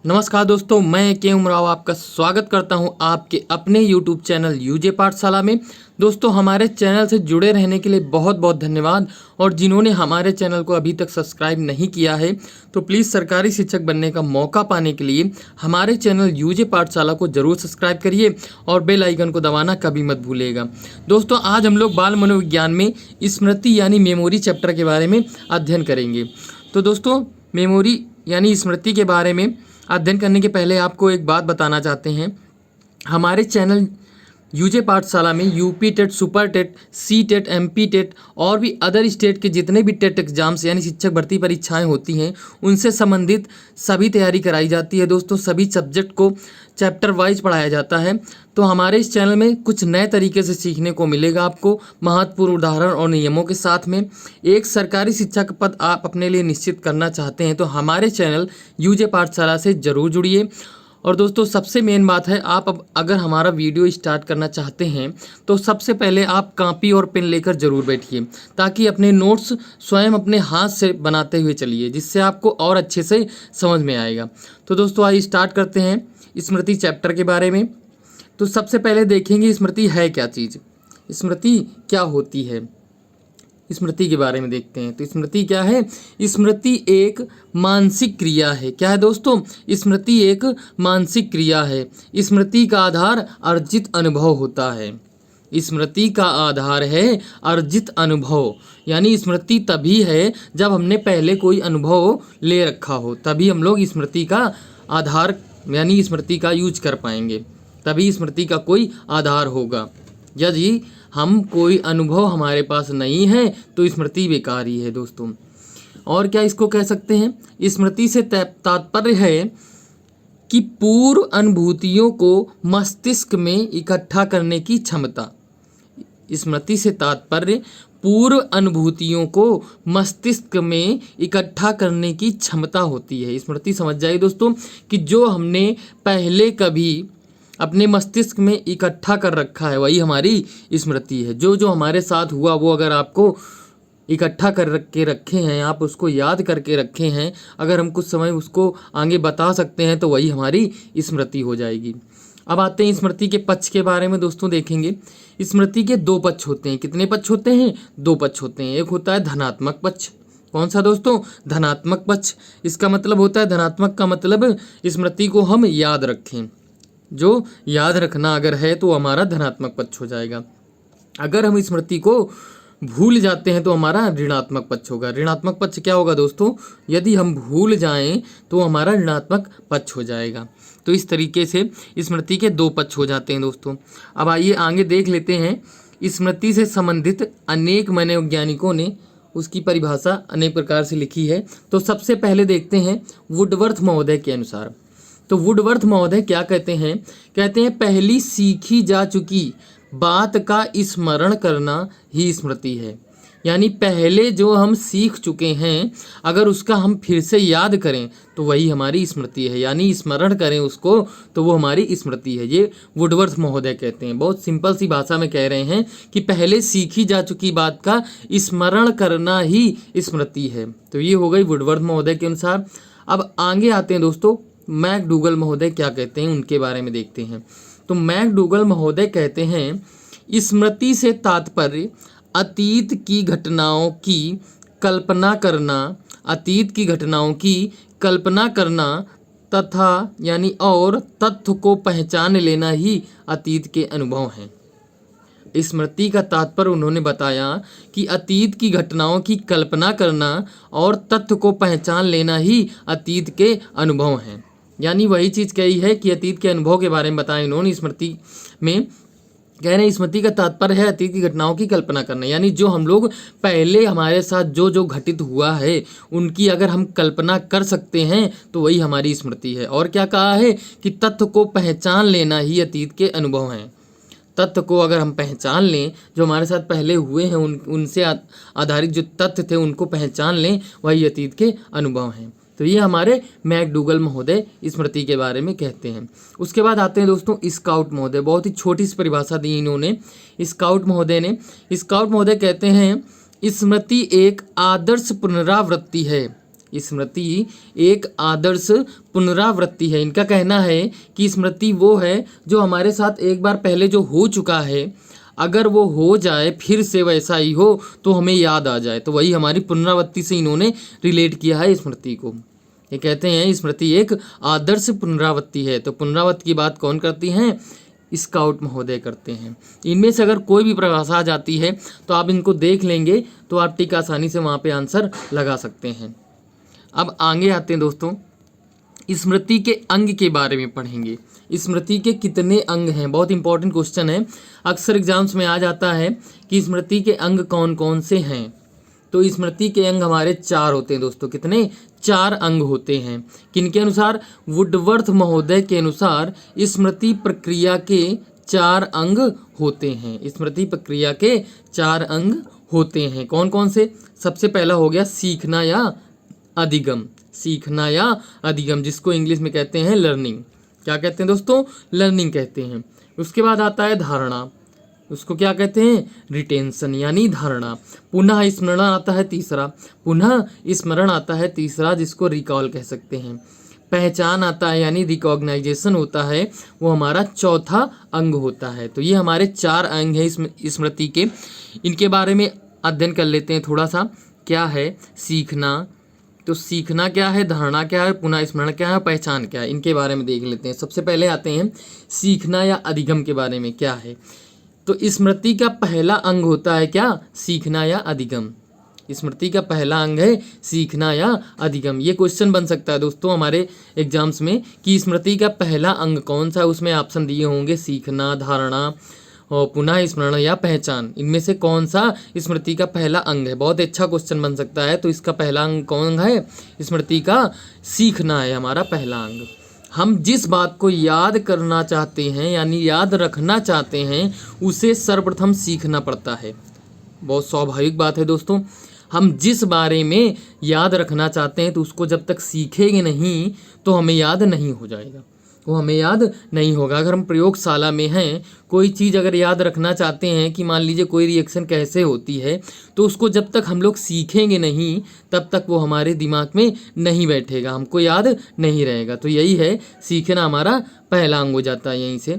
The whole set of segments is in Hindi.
नमस्कार दोस्तों, मैं के उमराव आपका स्वागत करता हूं आपके अपने YouTube चैनल यूजे पाठशाला में। दोस्तों, हमारे चैनल से जुड़े रहने के लिए बहुत बहुत धन्यवाद। और जिन्होंने हमारे चैनल को अभी तक सब्सक्राइब नहीं किया है तो प्लीज़ सरकारी शिक्षक बनने का मौका पाने के लिए हमारे चैनल यूजे पाठशाला को ज़रूर सब्सक्राइब करिए और बेल आइकन को दबाना कभी मत भूलिएगा। दोस्तों, आज हम लोग बाल मनोविज्ञान में स्मृति यानी मेमोरी चैप्टर के बारे में अध्ययन करेंगे। तो दोस्तों, मेमोरी यानी स्मृति के बारे में अध्ययन करने के पहले आपको एक बात बताना चाहते हैं। हमारे चैनल यूजे पाठशाला में UP TET, super TET, C TET, MP TET और भी अदर स्टेट के जितने भी टेट एग्जाम्स यानी शिक्षक भर्ती परीक्षाएं होती हैं उनसे संबंधित सभी तैयारी कराई जाती है। दोस्तों, सभी सब्जेक्ट को चैप्टर वाइज पढ़ाया जाता है। तो हमारे इस चैनल में कुछ नए तरीके से सीखने को मिलेगा आपको, महत्वपूर्ण उदाहरण और नियमों के साथ में। एक सरकारी शिक्षक पद आप अपने लिए निश्चित करना चाहते हैं तो हमारे चैनल यूजे पाठशाला से ज़रूर जुड़िए। और दोस्तों, सबसे मेन बात है, आप अब अगर हमारा वीडियो स्टार्ट करना चाहते हैं तो सबसे पहले आप कॉपी और पेन लेकर ज़रूर बैठिए, ताकि अपने नोट्स स्वयं अपने हाथ से बनाते हुए चलिए, जिससे आपको और अच्छे से समझ में आएगा। तो दोस्तों, आइए स्टार्ट करते हैं स्मृति चैप्टर के बारे में। तो सबसे पहले देखेंगे स्मृति है क्या चीज़, स्मृति क्या होती है। स्मृति के बारे में देखते हैं। तो स्मृति क्या है? स्मृति एक मानसिक क्रिया है। क्या है दोस्तों? स्मृति एक मानसिक क्रिया है। स्मृति का आधार अर्जित अनुभव होता है। स्मृति का आधार है अर्जित अनुभव, यानी स्मृति तभी है जब हमने पहले कोई अनुभव ले रखा हो, तभी हम लोग स्मृति का आधार यानी स्मृति का यूज कर पाएंगे, तभी स्मृति का कोई आधार होगा। यदि हम कोई अनुभव हमारे पास नहीं है तो स्मृति बेकार ही है दोस्तों। और क्या इसको कह सकते हैं? स्मृति से तात्पर्य है कि पूर्व अनुभूतियों को मस्तिष्क में इकट्ठा करने की क्षमता। स्मृति से तात्पर्य पूर्व अनुभूतियों को मस्तिष्क में इकट्ठा करने की क्षमता होती है। स्मृति समझ जाइए दोस्तों कि जो हमने पहले कभी अपने मस्तिष्क में इकट्ठा कर रखा है वही हमारी स्मृति है। जो जो हमारे साथ हुआ वो अगर आपको इकट्ठा कर रखे हैं, आप उसको याद करके रखे हैं, अगर हम कुछ समय उसको आगे बता सकते हैं तो वही हमारी स्मृति हो जाएगी। अब आते हैं स्मृति के पक्ष के बारे में। दोस्तों देखेंगे, स्मृति के दो पक्ष होते हैं। कितने पक्ष होते हैं? दो पक्ष होते हैं। एक होता है धनात्मक पक्ष। कौन सा दोस्तों? धनात्मक पक्ष। इसका मतलब होता है, धनात्मक का मतलब स्मृति को हम याद रखें। जो याद रखना अगर है तो हमारा धनात्मक पक्ष हो जाएगा। अगर हम स्मृति को भूल जाते हैं तो हमारा ऋणात्मक पक्ष होगा। ऋणात्मक पक्ष क्या होगा दोस्तों? यदि हम भूल जाएं तो हमारा ऋणात्मक पक्ष हो जाएगा। तो इस तरीके से स्मृति के दो पक्ष हो जाते हैं दोस्तों। अब आइए आगे देख लेते हैं। स्मृति से संबंधित अनेक मनोवैज्ञानिकों ने उसकी परिभाषा अनेक प्रकार से लिखी है। तो सबसे पहले देखते हैं वुडवर्थ महोदय के अनुसार। तो वुडवर्थ महोदय क्या कहते हैं? कहते हैं पहली सीखी जा चुकी बात का स्मरण करना ही स्मृति है। यानी पहले जो हम सीख चुके हैं अगर उसका हम फिर से याद करें तो वही हमारी स्मृति है, यानी स्मरण करें उसको तो वो हमारी स्मृति है। ये वुडवर्थ महोदय कहते हैं। बहुत सिंपल सी भाषा में कह रहे हैं कि पहले सीखी जा चुकी बात का स्मरण करना ही स्मृति है। तो ये हो गई वुडवर्थ महोदय के अनुसार। अब आगे आते हैं दोस्तों, मैकडूगल महोदय क्या कहते हैं उनके बारे में देखते हैं। तो मैकडूगल महोदय कहते हैं स्मृति से तात्पर्य अतीत की घटनाओं की कल्पना करना, अतीत की घटनाओं की कल्पना करना तथा यानी और तथ्य को पहचान लेना ही अतीत के अनुभव हैं। स्मृति का तात्पर्य उन्होंने बताया कि अतीत की घटनाओं की कल्पना करना और तथ्य को पहचान लेना ही अतीत के अनुभव हैं। यानी वही चीज़ कही है कि अतीत के अनुभव के बारे में बताया इन्होंने स्मृति में। कह रहे हैं स्मृति का तात्पर्य है अतीत की घटनाओं की कल्पना करना, यानी जो हम लोग पहले हमारे साथ जो जो घटित हुआ है उनकी अगर हम कल्पना कर सकते हैं तो वही हमारी स्मृति है। और क्या कहा है कि तथ्य को पहचान लेना ही अतीत के अनुभव हैं। तथ्य को अगर हम पहचान लें, जो हमारे साथ पहले हुए हैं उनसे आधारित जो तथ्य थे उनको पहचान लें, वही अतीत के अनुभव हैं। तो ये हमारे मैकडूगल महोदय स्मृति के बारे में कहते हैं। उसके बाद आते हैं दोस्तों स्काउट महोदय। बहुत ही छोटी सी परिभाषा दी इन्होंने स्काउट महोदय ने। स्काउट महोदय कहते हैं स्मृति एक आदर्श पुनरावृत्ति है स्मृति एक आदर्श पुनरावृत्ति है। इनका कहना है कि स्मृति वो है जो हमारे साथ एक बार पहले जो हो चुका है, अगर वो हो जाए फिर से वैसा ही हो तो हमें याद आ जाए, तो वही हमारी पुनरावृत्ति से इन्होंने रिलेट किया है स्मृति को। ये कहते हैं स्मृति एक आदर्श पुनरावृत्ति है। तो पुनरावृत्ति की बात कौन करती हैं? स्काउट महोदय करते हैं। इनमें से अगर कोई भी परिभाषा आ जाती है तो आप इनको देख लेंगे तो आप टिक आसानी से वहाँ पे आंसर लगा सकते हैं। अब आगे आते हैं दोस्तों, स्मृति के अंग के बारे में पढ़ेंगे। स्मृति के कितने अंग हैं? बहुत इंपॉर्टेंट क्वेश्चन है, अक्सर एग्जाम्स में आ जाता है कि स्मृति के अंग कौन कौन से हैं। तो स्मृति के अंग हमारे 4 होते हैं दोस्तों। कितने? 4 अंग होते हैं। किनके अनुसार? वुडवर्थ महोदय के अनुसार स्मृति प्रक्रिया के 4 अंग होते हैं। स्मृति प्रक्रिया के 4 अंग होते हैं। कौन कौन से? सबसे पहला हो गया सीखना या अधिगम। सीखना या अधिगम, जिसको इंग्लिश में कहते हैं लर्निंग। क्या कहते हैं दोस्तों? लर्निंग कहते हैं। उसके बाद आता है धारणा, उसको क्या कहते हैं? रिटेंशन यानी धारणा। पुनः स्मरण आता है तीसरा, पुनः स्मरण आता है तीसरा, जिसको रिकॉल कह सकते हैं। पहचान आता है यानी रिकॉग्नाइजेशन होता है, वो हमारा चौथा अंग होता है। तो ये हमारे 4 अंग हैं स्मृति के। इनके बारे में अध्ययन कर लेते हैं थोड़ा सा। क्या है सीखना? तो सीखना क्या है, धारणा क्या है, पुनः स्मरण क्या है, पहचान क्या है, इनके बारे में देख लेते हैं। सबसे पहले आते हैं सीखना या अधिगम के बारे में। क्या है? तो स्मृति का पहला अंग होता है क्या? सीखना या अधिगम। स्मृति का पहला अंग है सीखना या अधिगम। ये क्वेश्चन बन सकता है दोस्तों हमारे एग्जाम्स में कि स्मृति का पहला अंग कौन सा है। उसमें ऑप्शन दिए होंगे सीखना, धारणा और पुनः स्मरण या पहचान। इनमें से कौन सा स्मृति का पहला अंग है? बहुत अच्छा क्वेश्चन बन सकता है। तो इसका पहला अंग कौन है? स्मृति का सीखना है हमारा पहला अंग। हम जिस बात को याद करना चाहते हैं यानी याद रखना चाहते हैं, उसे सर्वप्रथम सीखना पड़ता है। बहुत स्वाभाविक बात है दोस्तों। हम जिस बारे में याद रखना चाहते हैं तो उसको जब तक सीखेंगे नहीं तो हमें याद नहीं हो जाएगा, वो हमें याद नहीं होगा। अगर हम प्रयोगशाला में हैं, कोई चीज़ अगर याद रखना चाहते हैं कि मान लीजिए कोई रिएक्शन कैसे होती है, तो उसको जब तक हम लोग सीखेंगे नहीं तब तक वो हमारे दिमाग में नहीं बैठेगा, हमको याद नहीं रहेगा। तो यही है, सीखना हमारा पहला अंग हो जाता है यहीं से।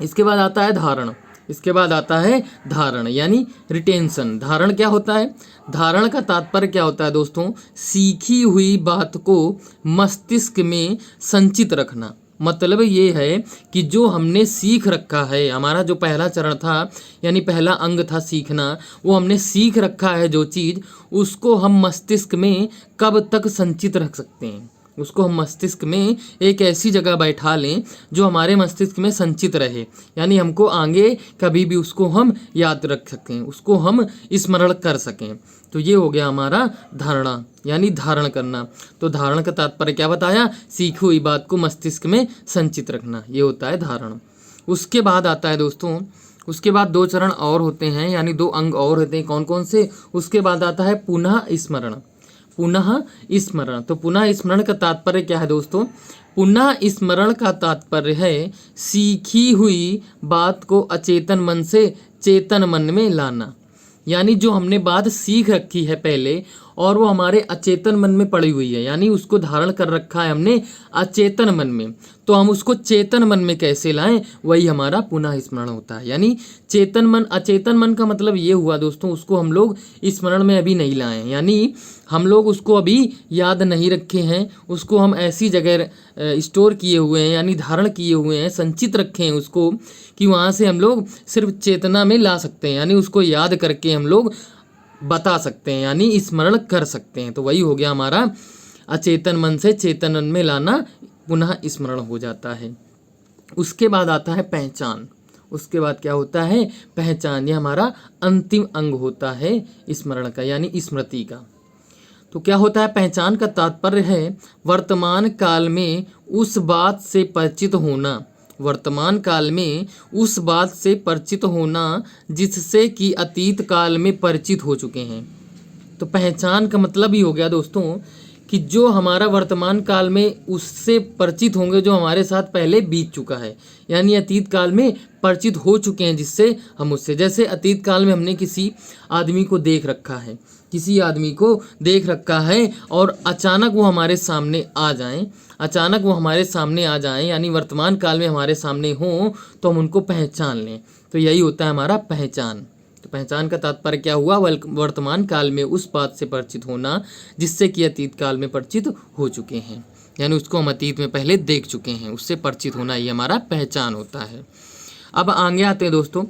इसके बाद आता है धारण। इसके बाद आता है धारण यानी रिटेंशन। धारण क्या होता है? धारण का तात्पर्य क्या होता है दोस्तों? सीखी हुई बात को मस्तिष्क में संचित रखना। मतलब ये है कि जो हमने सीख रखा है, हमारा जो पहला चरण था यानी पहला अंग था सीखना, वो हमने सीख रखा है जो चीज़, उसको हम मस्तिष्क में कब तक संचित रख सकते हैं। उसको हम मस्तिष्क में एक ऐसी जगह बैठा लें जो हमारे मस्तिष्क में संचित रहे, यानी हमको आगे कभी भी उसको हम याद रख सकें, उसको हम स्मरण कर सकें। तो ये हो गया हमारा धारणा यानी धारण करना। तो धारण का तात्पर्य क्या बताया? सीखी हुई बात को मस्तिष्क में संचित रखना, ये होता है धारण। उसके बाद आता है दोस्तों, उसके बाद 2 चरण और होते हैं यानी 2 अंग और होते हैं। कौन कौन से? उसके बाद आता है पुनः स्मरण। पुनः स्मरण। तो पुनः स्मरण का तात्पर्य क्या है दोस्तों? पुनः स्मरण का तात्पर्य है सीखी हुई बात को अचेतन मन से चेतन मन में लाना। यानी जो हमने बात सीख रखी है पहले और वो हमारे अचेतन मन में पड़ी हुई है, यानी उसको धारण कर रखा है हमने अचेतन मन में, तो हम उसको चेतन मन में कैसे लाएं? वही हमारा पुनः स्मरण होता है। यानी चेतन मन, अचेतन मन का मतलब ये हुआ दोस्तों, उसको हम लोग स्मरण में अभी नहीं लाए, यानी हम लोग उसको अभी याद नहीं रखे हैं, उसको हम ऐसी जगह स्टोर किए हुए हैं यानी धारण किए हुए हैं, संचित रखे हैं उसको, कि वहाँ से हम लोग सिर्फ चेतना में ला सकते हैं, यानी उसको याद करके हम लोग बता सकते हैं यानी स्मरण कर सकते हैं। तो वही हो गया हमारा अचेतन मन से चेतन मन में लाना, पुनः स्मरण हो जाता है। उसके बाद आता है पहचान। उसके बाद क्या होता है? पहचान। ये हमारा अंतिम अंग होता है स्मरण का यानी स्मृति का। तो क्या होता है? पहचान का तात्पर्य है वर्तमान काल में उस बात से परिचित होना, वर्तमान काल में उस बात से परिचित होना जिससे कि अतीत काल में परिचित हो चुके हैं। तो पहचान का मतलब ही हो गया दोस्तों कि जो हमारा वर्तमान काल में उससे परिचित होंगे जो हमारे साथ पहले बीत चुका है, यानी अतीत काल में परिचित हो चुके हैं जिससे हम उससे, जैसे अतीत काल में हमने किसी आदमी को देख रखा है, किसी आदमी को देख रखा है और अचानक वो हमारे सामने आ जाएं, अचानक वो हमारे सामने आ जाएं, यानी वर्तमान काल में हमारे सामने हों तो हम उनको पहचान लें। तो यही होता है हमारा पहचान। तो पहचान का तात्पर्य क्या हुआ? वर्तमान काल में उस बात से परिचित होना जिससे कि अतीत काल में परिचित हो चुके हैं, यानी उसको हम अतीत में पहले देख चुके हैं, उससे परिचित होना ये हमारा पहचान होता है। अब आगे आते हैं दोस्तों,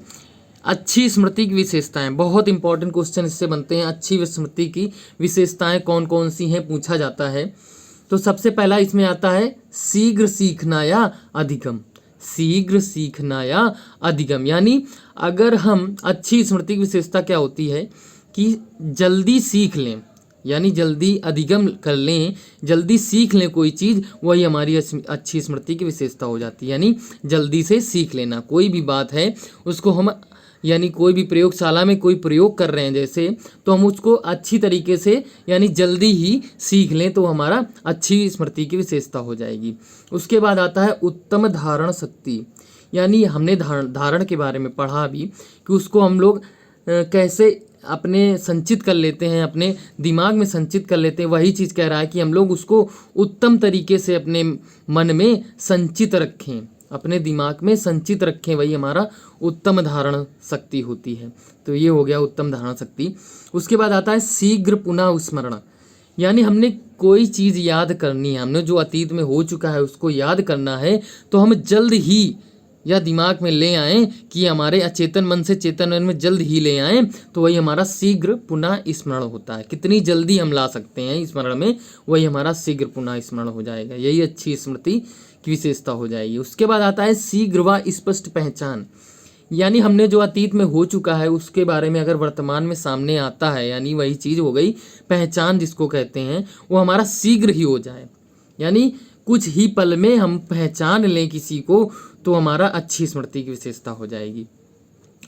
अच्छी स्मृति की विशेषताएं। बहुत इंपॉर्टेंट क्वेश्चन इससे बनते हैं। अच्छी स्मृति की विशेषताएं कौन कौन सी हैं पूछा जाता है। तो सबसे पहला इसमें आता है शीघ्र सीखना या अधिगम। शीघ्र सीखना या अधिगम, यानी अगर हम, अच्छी स्मृति की विशेषता क्या होती है कि जल्दी सीख लें, यानी जल्दी अधिगम कर लें, जल्दी सीख लें कोई चीज़, वही हमारी अच्छी स्मृति की विशेषता हो जाती है। यानी जल्दी से सीख लेना, कोई भी बात है उसको हम, यानी कोई भी प्रयोगशाला में कोई प्रयोग कर रहे हैं जैसे, तो हम उसको अच्छी तरीके से यानी जल्दी ही सीख लें तो हमारा अच्छी स्मृति की विशेषता हो जाएगी। उसके बाद आता है उत्तम धारण शक्ति, यानी हमने धारण के बारे में पढ़ा अभी कि उसको हम लोग कैसे अपने संचित कर लेते हैं, अपने दिमाग में संचित कर लेते हैं। वही चीज़ कह रहा है कि हम लोग उसको उत्तम तरीके से अपने मन में संचित रखें, अपने दिमाग में संचित रखें, वही हमारा उत्तम धारण शक्ति होती है। तो ये हो गया उत्तम धारण शक्ति। उसके बाद आता है शीघ्र पुनः स्मरण, यानी हमने कोई चीज़ याद करनी है, हमने जो अतीत में हो चुका है उसको याद करना है तो हम जल्द ही या दिमाग में ले आएँ कि हमारे अचेतन मन से चेतन मन में जल्द ही ले आएँ, तो वही हमारा शीघ्र पुनः स्मरण होता है। कितनी जल्दी हम ला सकते हैं स्मरण में, वही हमारा शीघ्र पुनः स्मरण हो जाएगा। यही अच्छी स्मृति की विशेषता हो जाएगी। उसके बाद आता है शीघ्र व स्पष्ट पहचान, यानी हमने जो अतीत में हो चुका है उसके बारे में अगर वर्तमान में सामने आता है, यानी वही चीज़ हो गई पहचान जिसको कहते हैं, वो हमारा शीघ्र ही हो जाए, यानी कुछ ही पल में हम पहचान लें किसी को, तो हमारा अच्छी स्मृति की विशेषता हो जाएगी।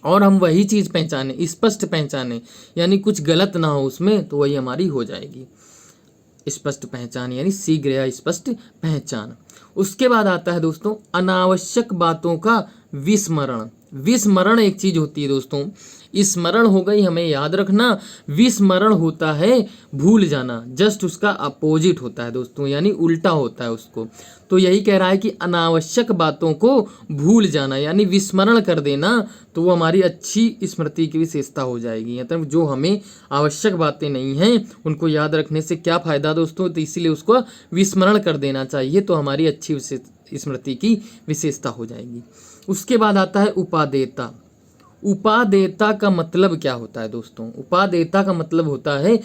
और हम वही चीज़ पहचाने, स्पष्ट पहचाने, यानी कुछ गलत ना हो उसमें, तो वही हमारी हो जाएगी स्पष्ट पहचान, यानी शीघ्र या स्पष्ट पहचान। उसके बाद आता है दोस्तों अनावश्यक बातों का विस्मरण। विस्मरण एक चीज़ होती है दोस्तों, स्मरण हो गई हमें याद रखना, विस्मरण होता है भूल जाना, जस्ट उसका अपोजिट होता है दोस्तों, यानी उल्टा होता है उसको। तो यही कह रहा है कि अनावश्यक बातों को भूल जाना यानी विस्मरण कर देना, तो वो हमारी अच्छी स्मृति की विशेषता हो जाएगी। मतलब जो हमें आवश्यक बातें नहीं हैं उनको याद रखने से क्या फ़ायदा दोस्तों, तो इसीलिए उसको विस्मरण कर देना चाहिए, तो हमारी अच्छी स्मृति की विशेषता हो जाएगी। उसके बाद आता है उपादेयता। उपादेयता का मतलब क्या होता है दोस्तों? उपादेयता का मतलब होता है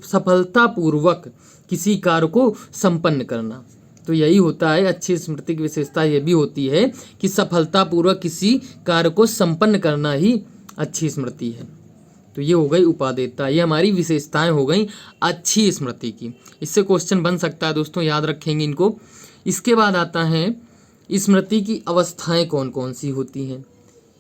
सफलतापूर्वक किसी कार्य को संपन्न करना। तो यही होता है अच्छी स्मृति की विशेषता, ये भी होती है कि सफलतापूर्वक किसी कार्य को संपन्न करना ही अच्छी स्मृति है। तो ये हो गई उपादेयता, ये हमारी विशेषताएं हो गई अच्छी स्मृति की। इससे क्वेश्चन बन सकता है दोस्तों, याद रखेंगे इनको। इसके बाद आता है स्मृति की अवस्थाएं कौन कौन सी होती हैं।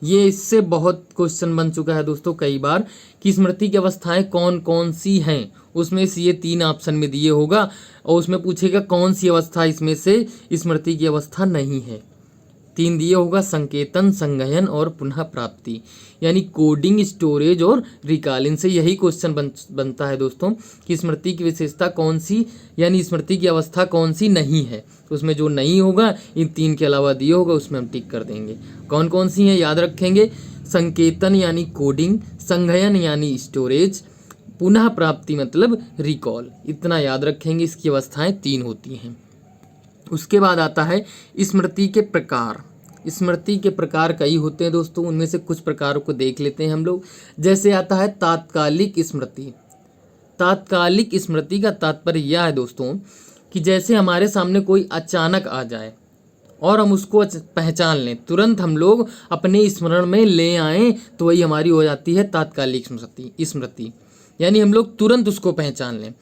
ये इससे बहुत क्वेश्चन बन चुका है दोस्तों कई बार कि स्मृति की अवस्थाएं कौन कौन सी हैं। उसमें से ये 3 ऑप्शन में दिए होगा और उसमें पूछेगा कौन सी अवस्था इसमें से स्मृति की अवस्था नहीं है। 3 दिए होगा, संकेतन, संघयन और पुनः प्राप्ति, यानी कोडिंग, स्टोरेज और रिकॉल। इनसे यही क्वेश्चन बनता है दोस्तों कि स्मृति की विशेषता कौन सी, यानी स्मृति की अवस्था कौन सी नहीं है। तो उसमें जो नहीं होगा इन 3 के अलावा दिए होगा उसमें हम टिक कर देंगे। कौन कौन सी हैं याद रखेंगे, संकेतन यानी कोडिंग, संघयन यानी स्टोरेज, पुनः प्राप्ति मतलब रिकॉल। इतना याद रखेंगे, इसकी अवस्थाएं 3 होती हैं। उसके बाद आता है स्मृति के प्रकार। स्मृति के प्रकार कई होते हैं दोस्तों, उनमें से कुछ प्रकारों को देख लेते हैं हम लोग। जैसे आता है तात्कालिक स्मृति। तात्कालिक स्मृति का तात्पर्य यह है दोस्तों कि जैसे हमारे सामने कोई अचानक आ जाए और हम उसको पहचान लें, तुरंत हम लोग अपने स्मरण में ले आएँ, तो वही हमारी हो जाती है तात्कालिक स्मृति। यानी हम लोग तुरंत उसको पहचान लें।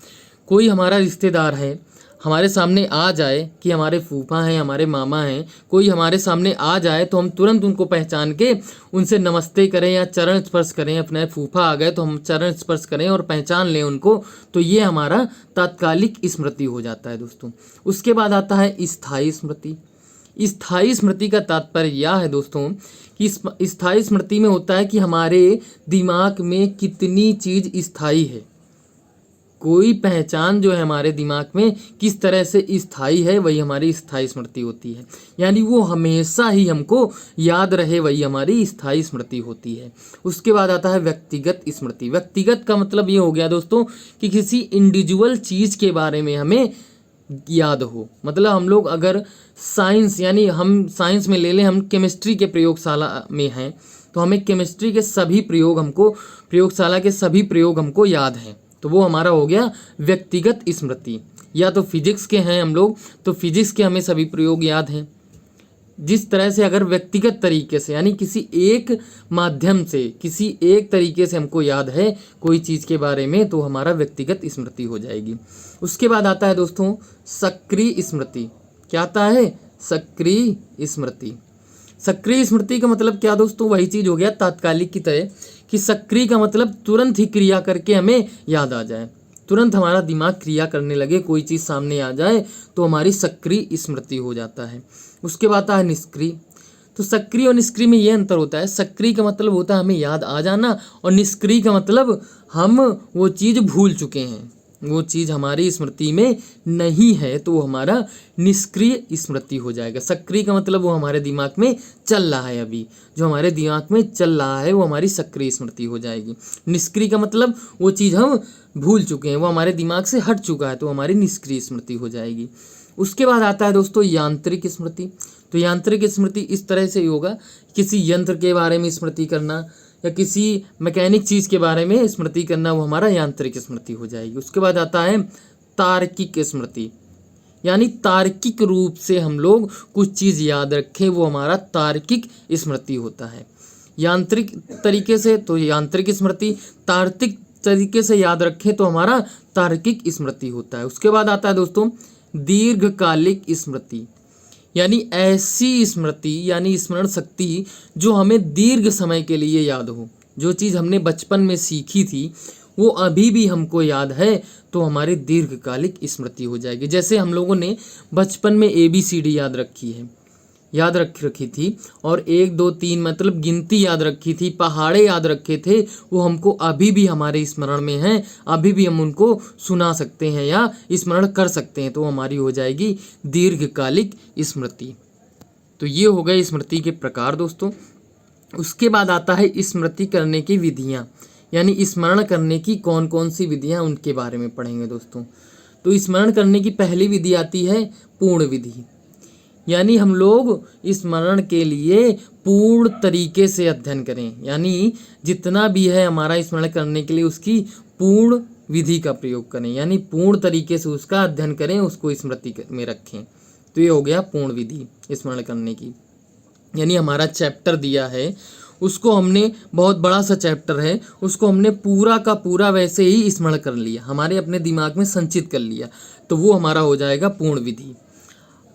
कोई हमारा रिश्तेदार है, हमारे सामने आ जाए कि हमारे फूफा हैं, हमारे मामा हैं, कोई हमारे सामने आ जाए तो हम तुरंत उनको पहचान के उनसे नमस्ते करें या चरण स्पर्श करें। अपने फूफा आ गए तो हम चरण स्पर्श करें और पहचान लें उनको, तो ये हमारा तात्कालिक स्मृति हो जाता है दोस्तों। उसके बाद आता है स्थायी स्मृति। स्थायी स्मृति का तात्पर्य यह है दोस्तों कि स्थायी स्मृति में होता है कि हमारे दिमाग में कितनी चीज़ स्थायी है, कोई पहचान जो है हमारे दिमाग में किस तरह से स्थायी है, वही हमारी स्थायी स्मृति होती है। यानी वो हमेशा ही हमको याद रहे, वही हमारी स्थायी स्मृति होती है। उसके बाद आता है व्यक्तिगत स्मृति। व्यक्तिगत का मतलब ये हो गया दोस्तों कि किसी इंडिविजुअल चीज़ के बारे में हमें याद हो। मतलब हम लोग अगर साइंस, यानी हम साइंस में ले लें, हम केमिस्ट्री के प्रयोगशाला में हैं तो हमें केमिस्ट्री के सभी प्रयोग हमको, प्रयोगशाला के सभी प्रयोग हमको याद हैं, तो वो हमारा हो गया व्यक्तिगत स्मृति। या तो फिजिक्स के हैं हम लोग तो फिजिक्स के हमें सभी प्रयोग याद हैं। जिस तरह से अगर व्यक्तिगत तरीके से, यानी किसी एक माध्यम से, किसी एक तरीके से हमको याद है कोई चीज़ के बारे में, तो हमारा व्यक्तिगत स्मृति हो जाएगी। उसके बाद आता है दोस्तों सक्रिय स्मृति। क्या आता है? सक्रिय स्मृति। सक्रिय स्मृति का मतलब क्या दोस्तों? वही चीज़ हो गया तात्कालिक की तरह कि सक्रिय का मतलब तुरंत ही क्रिया करके हमें याद आ जाए, तुरंत हमारा दिमाग क्रिया करने लगे, कोई चीज़ सामने आ जाए तो हमारी सक्रिय स्मृति हो जाता है। उसके बाद आता है निष्क्रिय। तो सक्रिय और निष्क्रिय में ये अंतर होता है। सक्रिय का मतलब होता है हमें याद आ जाना, और निष्क्रिय का मतलब हम वो चीज़ भूल चुके हैं, वो चीज़ हमारी स्मृति में नहीं है, तो वो हमारा निष्क्रिय स्मृति हो जाएगा। सक्रिय का मतलब वो हमारे दिमाग में चल रहा है, अभी जो हमारे दिमाग में चल रहा है वो हमारी सक्रिय स्मृति हो जाएगी। निष्क्रिय का मतलब वो चीज़ हम भूल चुके हैं, वो हमारे दिमाग से हट चुका है, तो हमारी निष्क्रिय स्मृति हो जाएगी। उसके बाद आता है दोस्तों यांत्रिक स्मृति। तो यांत्रिक स्मृति इस तरह से होगा, किसी यंत्र के बारे में स्मृति करना या किसी मैकेनिक चीज़ के बारे में स्मृति करना, वो हमारा यांत्रिक स्मृति हो जाएगी। उसके बाद आता है तार्किक स्मृति। यानी तार्किक रूप से हम लोग कुछ चीज़ याद रखें, वो हमारा तार्किक स्मृति होता है। यांत्रिक तरीके से तो यांत्रिक स्मृति, तार्किक तरीके से याद रखें तो हमारा तार्किक स्मृति होता है। उसके बाद आता है दोस्तों दीर्घकालिक स्मृति। यानी ऐसी स्मृति, यानी स्मरण शक्ति जो हमें दीर्घ समय के लिए याद हो। जो चीज़ हमने बचपन में सीखी थी वो अभी भी हमको याद है, तो हमारी दीर्घकालिक स्मृति हो जाएगी। जैसे हम लोगों ने बचपन में ABCD याद रखी है, याद रखी थी, और 1 2 3 मतलब गिनती याद रखी थी, पहाड़े याद रखे थे, वो हमको अभी भी हमारे स्मरण में हैं, अभी भी हम उनको सुना सकते हैं या स्मरण कर सकते हैं, तो हमारी हो जाएगी दीर्घकालिक स्मृति। तो ये हो गए स्मृति के प्रकार दोस्तों। उसके बाद आता है स्मृति करने की विधियाँ, यानी स्मरण करने की कौन कौन सी विधियाँ, उनके बारे में पढ़ेंगे दोस्तों। तो स्मरण करने की पहली विधि आती है पूर्ण विधि। यानी हम लोग स्मरण के लिए पूर्ण तरीके से अध्ययन करें, यानी जितना भी है हमारा स्मरण करने के लिए उसकी पूर्ण विधि का प्रयोग करें, यानी पूर्ण तरीके से उसका अध्ययन करें, उसको स्मृति में रखें। तो ये हो गया पूर्ण विधि स्मरण करने की। यानी हमारा चैप्टर दिया है, उसको हमने, बहुत बड़ा सा चैप्टर है, उसको हमने पूरा का पूरा वैसे ही स्मरण कर लिया, हमारे अपने दिमाग में संचित कर लिया, तो वो हमारा हो जाएगा पूर्ण विधि।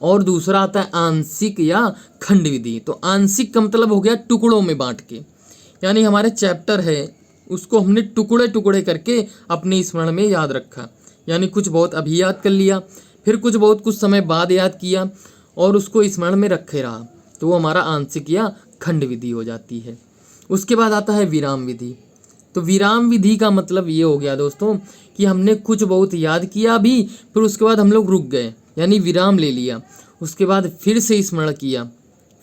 और दूसरा आता है आंशिक या खंड विधि। तो आंशिक का मतलब हो गया टुकड़ों में बांट के, यानी हमारे चैप्टर है उसको हमने टुकड़े टुकड़े करके अपने स्मरण में याद रखा, यानी कुछ बहुत अभी याद कर लिया, फिर कुछ बहुत कुछ समय बाद याद किया और उसको स्मरण में रखे रहा, तो वो हमारा आंशिक या खंड विधि हो जाती है। उसके बाद आता है विराम विधि। तो विराम विधि का मतलब ये हो गया दोस्तों कि हमने कुछ बहुत याद किया भी, फिर उसके बाद हम लोग रुक गए, यानी विराम ले लिया, उसके बाद फिर से स्मरण किया,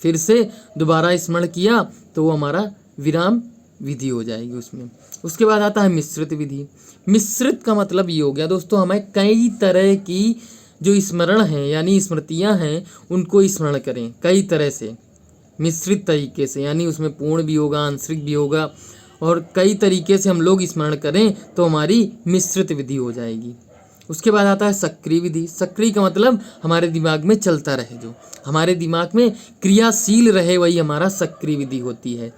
फिर से दोबारा स्मरण किया, तो वो हमारा विराम विधि हो जाएगी उसमें। उसके बाद आता है मिश्रित विधि। मिश्रित का मतलब ये हो गया दोस्तों, हमें कई तरह की जो स्मरण हैं यानी स्मृतियां हैं उनको स्मरण करें कई तरह से, मिश्रित तरीके से, यानी उसमें पूर्ण भी होगा, आंशिक भी होगा, और कई तरीके से हम लोग स्मरण करें तो हमारी मिश्रित विधि हो जाएगी। उसके बाद आता है सक्रिय विधि। सक्रिय का मतलब हमारे दिमाग में चलता रहे, जो हमारे दिमाग में क्रियाशील रहे, वही हमारा सक्रिय विधि होती है।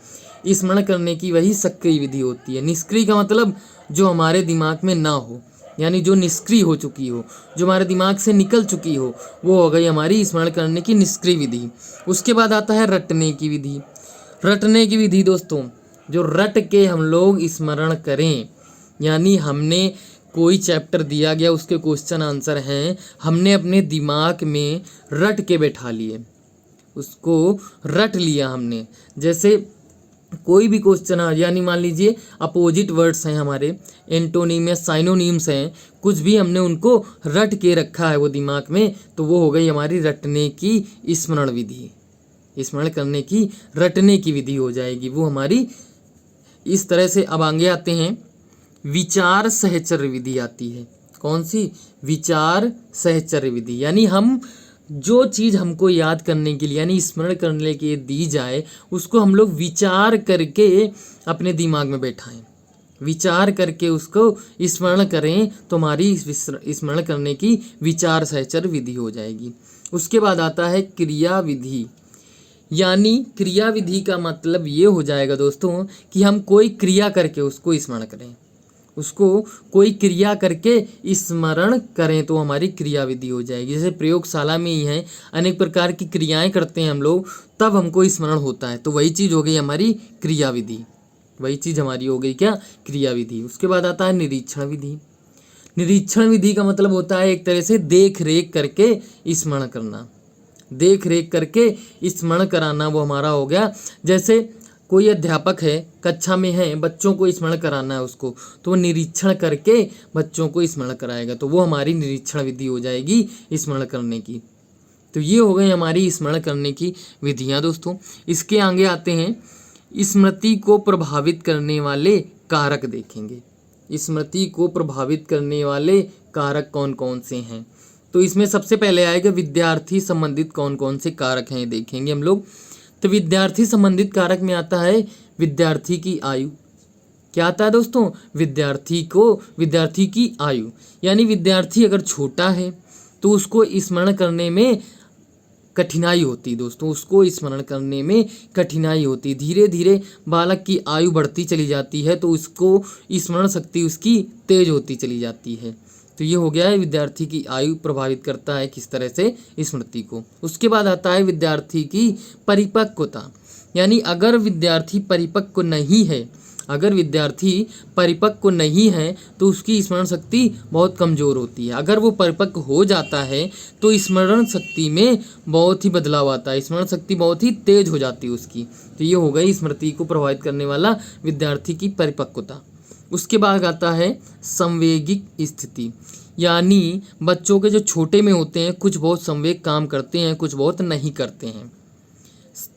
स्मरण करने की वही सक्रिय विधि होती है। निष्क्रिय का मतलब जो हमारे दिमाग में ना हो, यानी जो निष्क्रिय हो चुकी हो, जो हमारे दिमाग से निकल चुकी हो, वो हो गई हमारी स्मरण करने की निष्क्रिय विधि। उसके बाद आता है रटने की विधि। रटने की विधि दोस्तों, जो रट के हम लोग स्मरण करें, यानी हमने कोई चैप्टर दिया गया, उसके क्वेश्चन आंसर हैं, हमने अपने दिमाग में रट के बैठा लिए, उसको रट लिया हमने। जैसे कोई भी क्वेश्चन है, यानी मान लीजिए अपोजिट वर्ड्स हैं हमारे, एंटोनिम या साइनोनिम्स हैं, कुछ भी हमने उनको रट के रखा है वो दिमाग में, तो वो हो गई हमारी रटने की स्मरण विधि। स्मरण करने की रटने की विधि हो जाएगी वो हमारी। इस तरह से अब आगे आते हैं, विचार सहचर्य विधि आती है। कौन सी? विचार सहचर्य विधि। यानी हम जो चीज़ हमको याद करने के लिए यानी स्मरण करने के लिए दी जाए, उसको हम लोग विचार करके अपने दिमाग में बैठाएं, विचार करके उसको स्मरण करें, तो हमारी स्मरण करने की विचार सहचर्य विधि हो जाएगी। उसके बाद आता है क्रिया विधि। यानी क्रिया विधि का मतलब ये हो जाएगा दोस्तों कि हम कोई क्रिया करके उसको स्मरण करें, उसको कोई क्रिया करके स्मरण करें, तो हमारी क्रिया विधि हो जाएगी। जैसे प्रयोगशाला में ही है, अनेक प्रकार की क्रियाएं करते हैं हम लोग, तब हमको स्मरण होता है, तो वही चीज़ हो गई हमारी क्रिया विधि। वही चीज़ हमारी हो गई क्या? क्रिया विधि। उसके बाद आता है निरीक्षण विधि। निरीक्षण विधि का मतलब होता है एक तरह से देख रेख करके स्मरण करना, देख रेख करके स्मरण कराना, वो हमारा हो गया। जैसे कोई अध्यापक है, कक्षा में है, बच्चों को स्मरण कराना है उसको, तो वो निरीक्षण करके बच्चों को स्मरण कराएगा, तो वो हमारी निरीक्षण विधि हो जाएगी स्मरण करने की। तो ये हो गई हमारी स्मरण करने की विधियाँ दोस्तों। इसके आगे आते हैं, स्मृति को प्रभावित करने वाले कारक देखेंगे। स्मृति को प्रभावित करने वाले कारक कौन कौन से हैं, तो इसमें सबसे पहले आएगा विद्यार्थी संबंधित कौन कौन से कारक हैं, ये देखेंगे हम लोग। तो विद्यार्थी संबंधित कारक में आता है विद्यार्थी की आयु। क्या आता है दोस्तों? विद्यार्थी की आयु, यानी विद्यार्थी अगर छोटा है तो उसको स्मरण करने में कठिनाई होती दोस्तों, उसको स्मरण करने में कठिनाई होती। धीरे धीरे बालक की आयु बढ़ती चली जाती है, तो उसको स्मरण शक्ति उसकी तेज होती चली जाती है। तो ये हो गया है विद्यार्थी की आयु प्रभावित करता है किस तरह से स्मृति को। उसके बाद आता है विद्यार्थी की परिपक्वता। यानी अगर विद्यार्थी परिपक्व नहीं है, अगर विद्यार्थी परिपक्व नहीं है तो उसकी स्मरण शक्ति बहुत कमज़ोर होती है। अगर वो परिपक्व हो जाता है तो स्मरण शक्ति में बहुत ही बदलाव आता है, स्मरण शक्ति बहुत ही तेज हो जाती है उसकी। तो ये हो गई स्मृति को प्रभावित करने वाला विद्यार्थी की परिपक्वता। उसके बाद आता है संवेगिक स्थिति। यानी बच्चों के जो छोटे में होते हैं, कुछ बहुत संवेग काम करते हैं, कुछ बहुत नहीं करते हैं।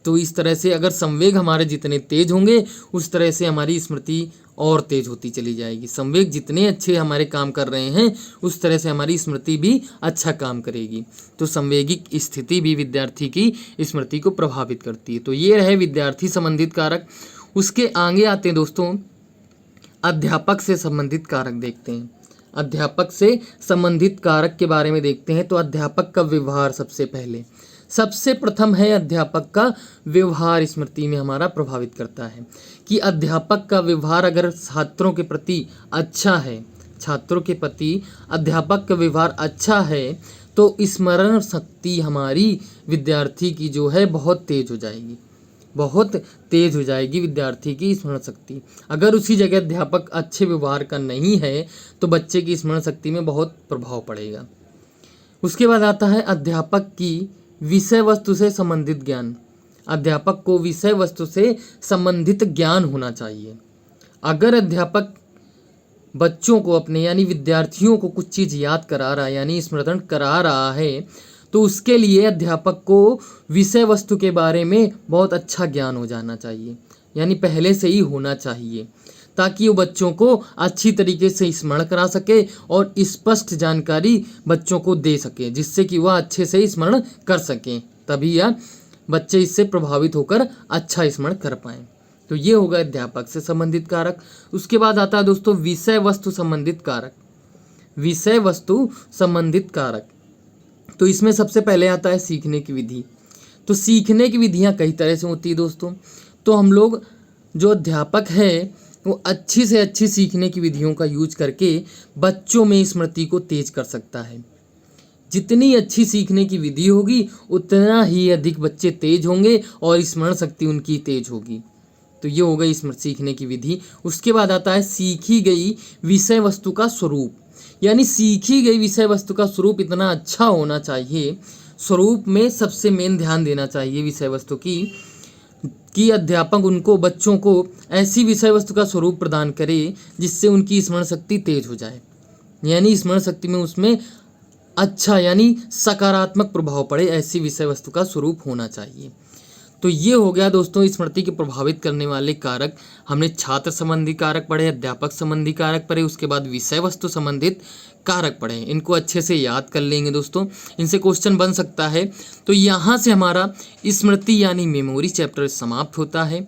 तो इस तरह से अगर संवेग हमारे जितने तेज होंगे, उस तरह से हमारी स्मृति और तेज होती चली जाएगी। संवेग जितने अच्छे हमारे काम कर रहे हैं, उस तरह से हमारी स्मृति भी अच्छा काम करेगी। तो संवेगिक स्थिति भी विद्यार्थी की स्मृति को प्रभावित करती है। तो ये रहे विद्यार्थी संबंधित कारक। उसके आगे आते हैं दोस्तों, अध्यापक से संबंधित कारक देखते हैं। अध्यापक से संबंधित कारक के बारे में देखते हैं। तो अध्यापक का व्यवहार सबसे प्रथम है, अध्यापक का व्यवहार स्मृति में हमारा प्रभावित करता है। कि अध्यापक का व्यवहार अगर छात्रों के प्रति अच्छा है, छात्रों के प्रति अध्यापक का व्यवहार अच्छा है, तो स्मरण शक्ति हमारी विद्यार्थी की जो है बहुत तेज हो जाएगी, बहुत तेज हो जाएगी विद्यार्थी की स्मरण शक्ति। अगर उसी जगह अध्यापक अच्छे व्यवहार का नहीं है, तो बच्चे की स्मरण शक्ति में बहुत प्रभाव पड़ेगा। उसके बाद आता है अध्यापक की विषय वस्तु से संबंधित ज्ञान। अध्यापक को विषय वस्तु से संबंधित ज्ञान होना चाहिए। अगर अध्यापक बच्चों को अपने यानी विद्यार्थियों को कुछ चीज़ याद करा रहा है, यानी स्मरण करा रहा है, तो उसके लिए अध्यापक को विषय वस्तु के बारे में बहुत अच्छा ज्ञान हो जाना चाहिए, यानी पहले से ही होना चाहिए, ताकि वो बच्चों को अच्छी तरीके से स्मरण करा सके और स्पष्ट जानकारी बच्चों को दे सके, जिससे कि वह अच्छे से स्मरण कर सकें। तभी यह बच्चे इससे प्रभावित होकर अच्छा स्मरण कर पाएँ। तो ये होगा अध्यापक से संबंधित कारक। उसके बाद आता है दोस्तों विषय वस्तु संबंधित कारक। विषय वस्तु संबंधित कारक, तो इसमें सबसे पहले आता है सीखने की विधि। तो सीखने की विधियाँ कई तरह से होती है दोस्तों। तो हम लोग जो अध्यापक है वो अच्छी से अच्छी सीखने की विधियों का यूज करके बच्चों में स्मृति को तेज कर सकता है। जितनी अच्छी सीखने की विधि होगी उतना ही अधिक बच्चे तेज होंगे और स्मरण शक्ति उनकी तेज होगी। तो ये हो गई स्मृति सीखने की विधि। उसके बाद आता है सीखी गई विषय वस्तु का स्वरूप, यानी सीखी गई विषय वस्तु का स्वरूप इतना अच्छा होना चाहिए। स्वरूप में सबसे मेन ध्यान देना चाहिए विषय वस्तु कि अध्यापक उनको बच्चों को ऐसी विषय वस्तु का स्वरूप प्रदान करे जिससे उनकी स्मरण शक्ति तेज हो जाए, यानी स्मरण शक्ति में उसमें अच्छा यानी सकारात्मक प्रभाव पड़े, ऐसी विषय वस्तु का स्वरूप होना चाहिए। तो ये हो गया दोस्तों स्मृति को प्रभावित करने वाले कारक। हमने छात्र संबंधी कारक पढ़े, अध्यापक संबंधी कारक पढ़े, उसके बाद विषय वस्तु संबंधित कारक पढ़े। इनको अच्छे से याद कर लेंगे दोस्तों, इनसे क्वेश्चन बन सकता है। तो यहाँ से हमारा स्मृति यानी मेमोरी चैप्टर समाप्त होता है।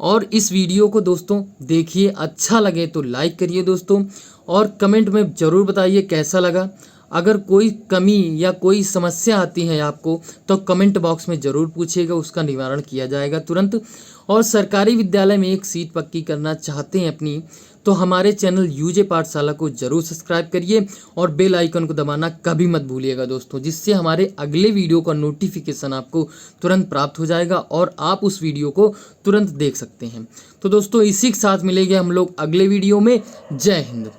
और इस वीडियो को दोस्तों देखिए, अच्छा लगे तो लाइक करिए दोस्तों, और कमेंट में ज़रूर बताइए कैसा लगा। अगर कोई कमी या कोई समस्या आती है आपको तो कमेंट बॉक्स में ज़रूर पूछिएगा, उसका निवारण किया जाएगा तुरंत। और सरकारी विद्यालय में एक सीट पक्की करना चाहते हैं अपनी, तो हमारे चैनल यूजे पाठशाला को ज़रूर सब्सक्राइब करिए और बेल आइकन को दबाना कभी मत भूलिएगा दोस्तों, जिससे हमारे अगले वीडियो का नोटिफिकेशन आपको तुरंत प्राप्त हो जाएगा और आप उस वीडियो को तुरंत देख सकते हैं। तो दोस्तों इसी के साथ मिलेंगे हम लोग अगले वीडियो में। जय हिंद।